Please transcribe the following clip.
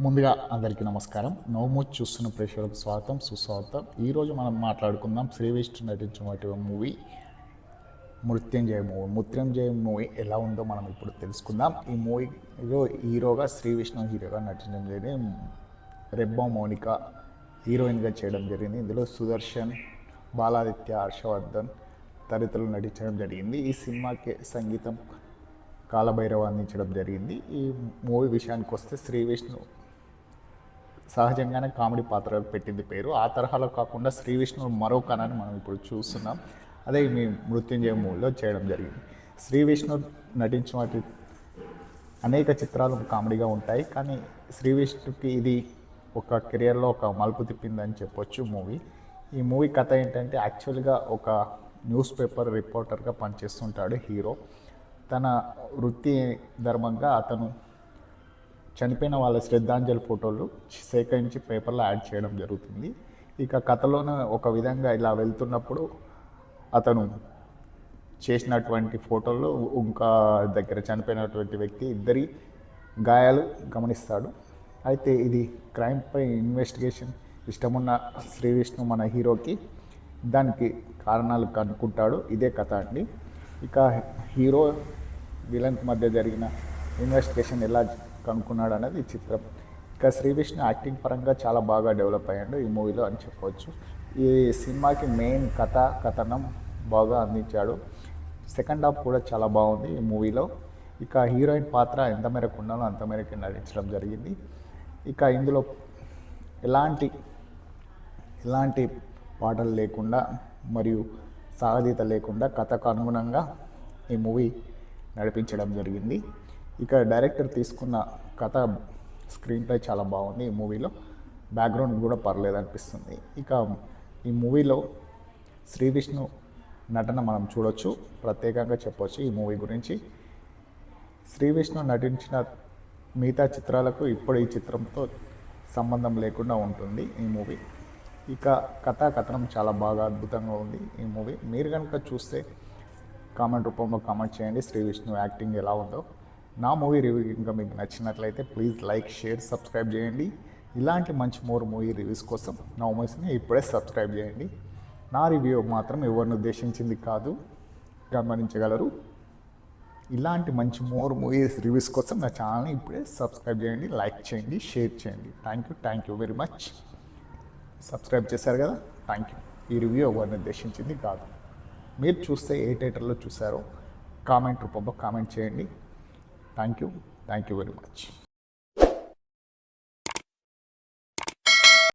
ముందుగా అందరికీ నమస్కారం. నవమూచి చూస్తున్న ప్రేక్షకులకు స్వాగతం, సుస్వాగతం. ఈరోజు మనం మాట్లాడుకుందాం శ్రీ విష్ణు నటించిన మూవీ మృత్యుంజయ మూవీ ఎలా ఉందో మనం ఇప్పుడు తెలుసుకుందాం. ఈ మూవీలో హీరోగా శ్రీ విష్ణు హీరోగా నటించడం జరిగింది. రెబ్బా మౌనిక హీరోయిన్గా చేయడం జరిగింది. ఇందులో సుదర్శన్, బాలాదిత్య, హర్షవర్ధన్ తదితరులు నటించడం జరిగింది. ఈ సినిమాకి సంగీతం కాలభైరవ అందించడం జరిగింది. ఈ మూవీ విషయానికి వస్తే శ్రీ విష్ణు సహజంగానే కామెడీ పాత్ర పెట్టింది పేరు. ఆ తరహాలో కాకుండా శ్రీ విష్ణు మరో కథని మనం ఇప్పుడు చూస్తున్నాం. అదే మీ మృత్యుంజయ మూవీలో చేయడం జరిగింది. శ్రీ విష్ణు నటించిన అనేక చిత్రాలు కామెడీగా ఉంటాయి, కానీ శ్రీ విష్ణుకి ఇది ఒక కెరియర్లో ఒక మలుపు తిప్పిందని చెప్పొచ్చు మూవీ. ఈ మూవీ కథ ఏంటంటే, యాక్చువల్గా ఒక న్యూస్ పేపర్ రిపోర్టర్గా పనిచేస్తుంటాడు హీరో. తన వృత్తి ధర్మంగా అతను చనిపోయిన వాళ్ళ శ్రద్ధాంజలి ఫోటోలు సేకరించి పేపర్లో యాడ్ చేయడం జరుగుతుంది. ఇక కథలోనే ఒక విధంగా ఇలా వెళ్తున్నప్పుడు అతను చేసినటువంటి ఫోటోల్లో ఇంకా దగ్గర చనిపోయినటువంటి వ్యక్తి ఇద్దరి గాయాలు గమనిస్తాడు. అయితే ఇది క్రైమ్పై ఇన్వెస్టిగేషన్ ఇష్టమున్న శ్రీ విష్ణు మన హీరోకి దానికి కారణాలు కనుక్కుంటాడు. ఇదే కథ అండి. ఇక హీరో విలన్కి మధ్య జరిగిన ఇన్వెస్టిగేషన్ ఎలా కనుక్కున్నాడు అనేది చిత్రం. ఇక శ్రీ విష్ణు యాక్టింగ్ పరంగా చాలా బాగా డెవలప్ అయ్యాడు ఈ మూవీలో అని చెప్పవచ్చు. ఈ సినిమాకి మెయిన్ కథనం బాగా అందించాడు. సెకండ్ హాఫ్ కూడా చాలా బాగుంది ఈ మూవీలో. ఇక హీరోయిన్ పాత్ర ఎంత మేరకు ఉండాలో అంత మేరకు నటించడం జరిగింది. ఇక ఇందులో ఎలాంటి పాటలు లేకుండా మరియు సాగదీత లేకుండా కథకు అనుగుణంగా ఈ మూవీ నడిపించడం జరిగింది. ఇక డైరెక్టర్ తీసుకున్న కథ స్క్రీన్ ప్లే చాలా బాగుంది. ఈ మూవీలో బ్యాక్గ్రౌండ్ కూడా పర్లేదు అనిపిస్తుంది. ఇక ఈ మూవీలో శ్రీ విష్ణు నటన మనం చూడొచ్చు, ప్రత్యేకంగా చెప్పవచ్చు ఈ మూవీ గురించి. శ్రీ విష్ణు నటించిన మిగతా చిత్రాలకు ఇప్పుడు ఈ చిత్రంతో సంబంధం లేకుండా ఉంటుంది ఈ మూవీ. ఇక కథనం చాలా బాగా అద్భుతంగా ఉంది ఈ మూవీ. మీరు కనుక చూస్తే కామెంట్ రూపంలో కామెంట్ చేయండి శ్రీ విష్ణు యాక్టింగ్ ఎలా ఉందో. నా మూవీ రివ్యూ ఇంకా మీకు నచ్చినట్లయితే ప్లీజ్ లైక్, షేర్, సబ్స్క్రైబ్ చేయండి. ఇలాంటి మంచి మూవీ రివ్యూస్ కోసం నా మూవీస్ని ఇప్పుడే సబ్స్క్రైబ్ చేయండి. నా రివ్యూ మాత్రం ఎవరిని ఉద్దేశించింది కాదు, గమనించగలరు. ఇలాంటి మంచి మూవీస్ రివ్యూస్ కోసం నా ఛానల్ని ఇప్పుడే సబ్స్క్రైబ్ చేయండి, లైక్ చేయండి, షేర్ చేయండి. Thank you very much. Subscribe చేశారు కదా, థ్యాంక్ యూ. ఈ రివ్యూ ఎవరిని ఉద్దేశించింది కాదు. మీరు చూస్తే ఏ థియేటర్లో చూసారో కామెంట్ రూపంలో కామెంట్ చేయండి. Thank you very much.